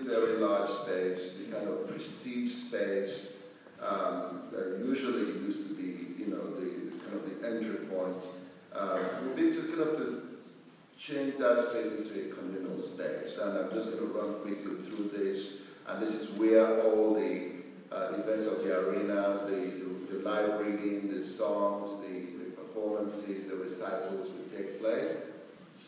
very large space, the kind of prestige space that usually used to be, you know, the kind of the entry point, will be to kind of to change that space into a communal space. And I'm just going to run quickly through this. And this is where all the events of the arena, the live reading, the songs, the performances, the recitals will take place.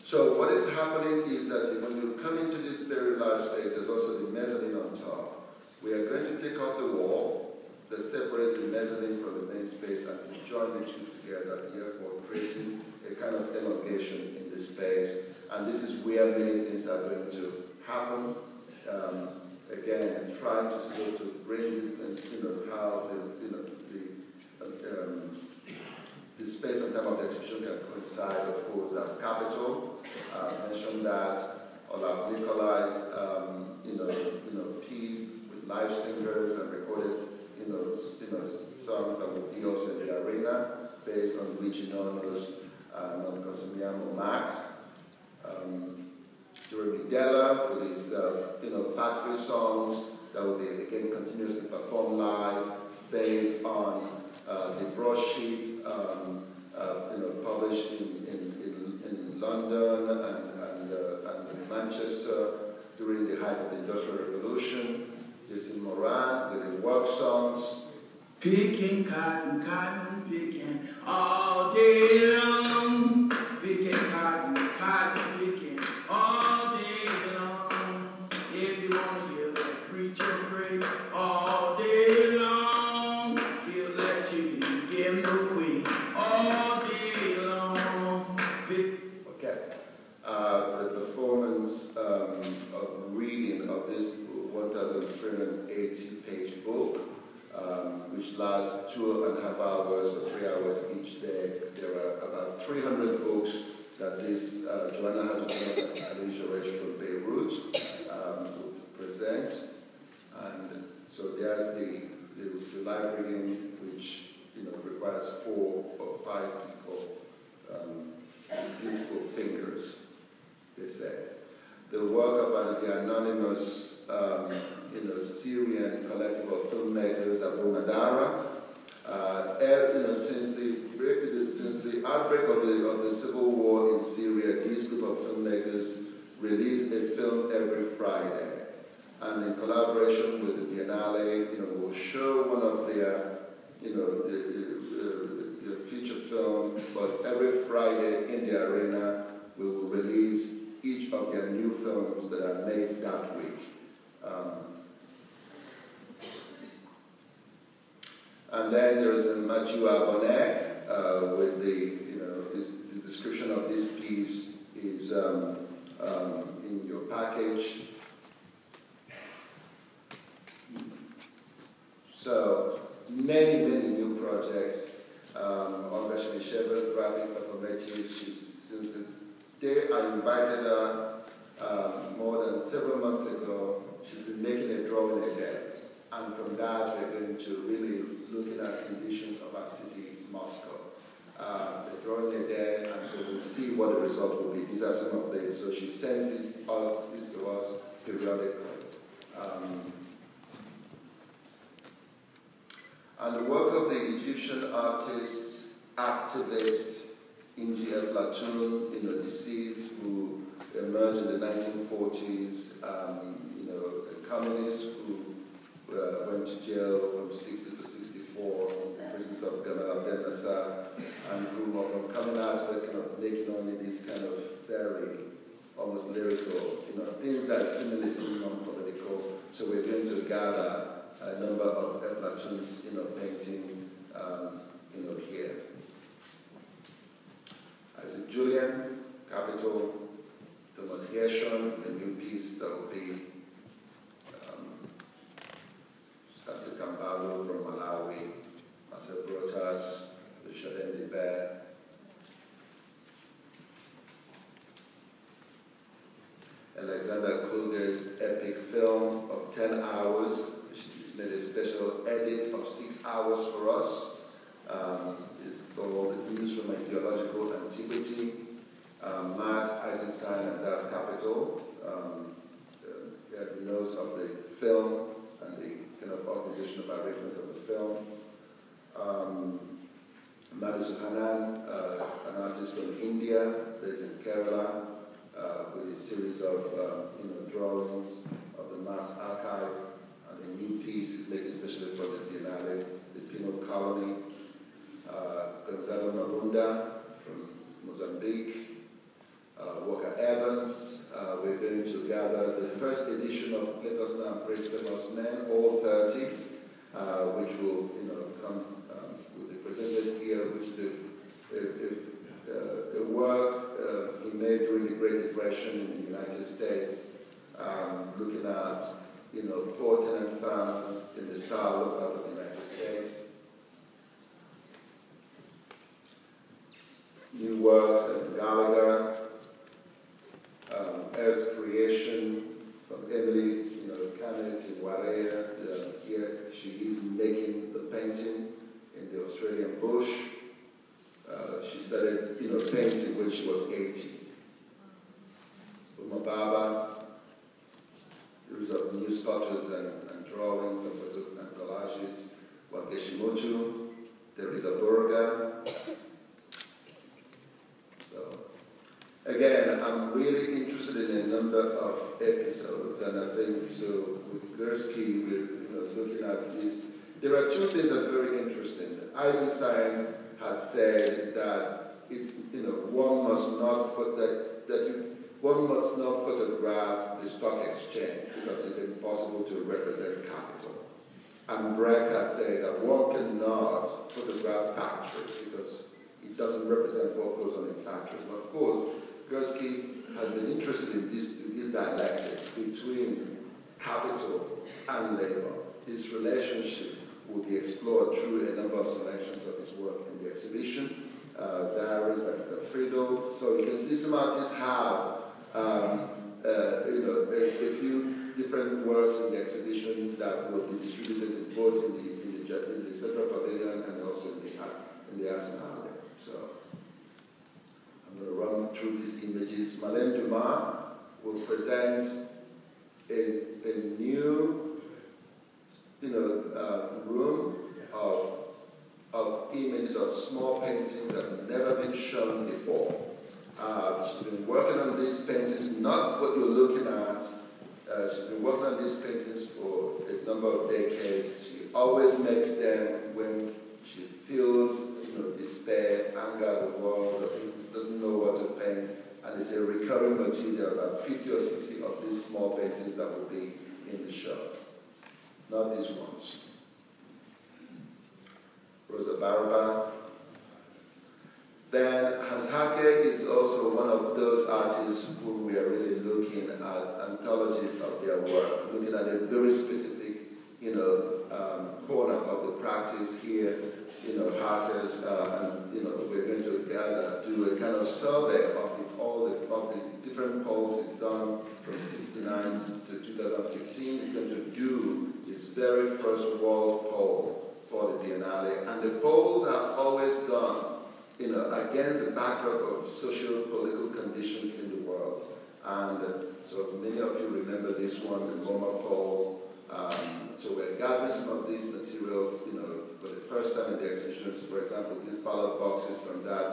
So what is happening is that when you come into this very large space, there's also the mezzanine on top. We are going to take off the wall that separates the mezzanine from the main space and to join the two together, therefore creating a kind of elongation in the space. And this is where many things are going to happen. Again, trying to sort of to bring this, you know, how the space and time of the exhibition can coincide, of course, as capital. Mentioned that Olaf Nikolai's, piece with live singers and recorded, songs that will be also in the arena, based on Luigi Nono's Non Consumiamo Max. Jeremy Della with his, factory songs that will be again continuously performed live, based on the broadsheets, published in London and Manchester during the height of the Industrial Revolution. Jason Moran with the work songs. Picking cotton, cotton picking all day long. Picking cotton, cotton picking all day long. If you want to hear that preacher pray all day long, he'll let you give him the way all day long. Okay. The performance of reading of this 1,380-page book, which lasts 2.5 hours or 3 hours each day. There are about 300 books that this Joanna Hadji's and Alicia Resch from Beirut will present. And so there's the live reading, which requires 4 or 5 people, beautiful fingers, they say. The work of the anonymous Syrian collective of filmmakers, Abu Madara. Since the outbreak of the civil war in Syria, this group of filmmakers release a film every Friday, and in collaboration with the Biennale, will show one of their, their feature film. But every Friday in the arena, we will release each of their new films that are made that week. And then there's a Mathieu Abonek with his description of this piece is in your package. So many new projects. Olga Shemisheva's graphic performative. Since the day I invited her more than several months ago, she's been making a drawing a day. And from that, we're going to really looking at conditions of our city, Moscow. The drawing a day, and so we'll see what the result will be. These are some of the, so she sends this to us periodically. And the work of the Egyptian artist, activist, Inji Eflatun, deceased, who emerged in the 1940s, a communist who went to jail from 60 to 64 in the prisons of Gamal Abdel Nasser, and grew up from coming aspect, kind of making only these kind of very almost lyrical, things that seemingly seem non-political. So we're going to gather a number of Eflatun's, paintings, here. Isaac Julian, Capital, Thomas Gershon, a new piece that will be Sansi Kambalo from Malawi, Marcel Brotas, the Chardin d'Hiver. Alexander Kluger's epic film of 10 hours, which is made a special edit of 6 hours for us. It's called The Views from Ideological Antiquity. Matt Eisenstein and Das Capital. The nose of composition of arrangement of the film. Madhu Suhanan, an artist from India, based in Kerala, with a series of drawings of the Mass Archive, and a new piece is making especially for the Biennale, the Penal Colony. Gonzalo Mabunda from Mozambique, Walker Evans. We're going to gather the first edition of Let Us Now Embrace Famous Men, all 30, which will will be presented here, which is a work he made during the Great Depression in the United States, looking at poor tenant farmers in the south part of the United States. New works of Gallagher, Earth's Creation from Emily Kanek in Warea. Here she is making the painting in the Australian bush. She started painting when she was 80. Umababa, series of new sculptures and drawings and photos and collages. Wakeshimoju, Teresa Burger. Again, I'm really interested in a number of episodes, and I think so with Gursky, we're looking at this. There are two things that are very interesting. Eisenstein had said that it's one must not photograph the stock exchange because it's impossible to represent capital. And Brecht had said that one cannot photograph factories because it doesn't represent what goes on in factories. But of course, Gursky has been interested in this dialectic between capital and labor. This relationship will be explored through a number of selections of his work in the exhibition. Diaries by Peter Friedel. So you can see some artists have a few different works in the exhibition that will be distributed both in the Central Pavilion and also in the Arsenal. So I'm going to run through these images. Marlène Dumas will present a new room of images of small paintings that have never been shown before. She's been working on these paintings, not what you're looking at. She's been working on these paintings for a number of decades. She always makes them when she feels despair, anger at the world, or doesn't know what to paint. And it's a recurring material, about 50 or 60 of these small paintings that will be in the show. Not these ones. Rosa Barba. Then Hans Hake is also one of those artists who we are really looking at anthologies of their work, looking at a very specific, corner of the practice here, Hake's, and we're going to do a kind of survey of all the different polls he's done from '69 to 2015. He's going to do his very first world poll for the Biennale, and the polls are always done against the backdrop of socio-political conditions in the world. And so many of you remember this one, the MoMA poll. So we're gathering some of these material, for the first time in the exhibitions. For example, these ballot boxes from that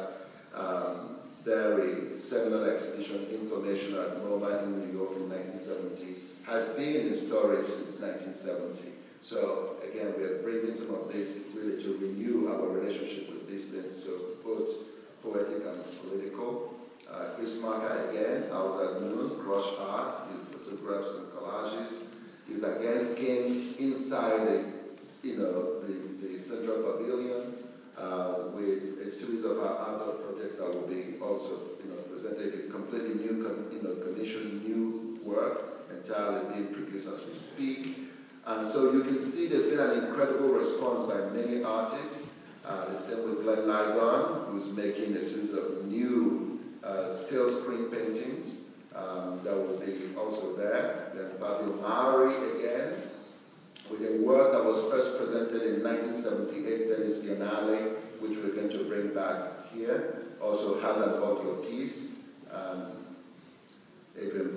very seminal exhibition, Information at MoMA in New York in 1970, has been in storage since 1970. So again, we are bringing some of this really to renew our relationship with these places, so both poetic and political. Chris Marker again, Owls at Noon, Crush Art, the photographs and collages. Is against King inside the Central Pavilion with a series of our other projects that will be also presented, a completely new commissioned new work entirely being produced as we speak. And so you can see there's been an incredible response by many artists. The same with Glenn Ligon, who's making a series of new silk screen paintings that will be also there. Then Fabio Mauri again, with a work that was first presented in 1978 Venice Biennale, which we're going to bring back here. Also has an audio piece. Adrian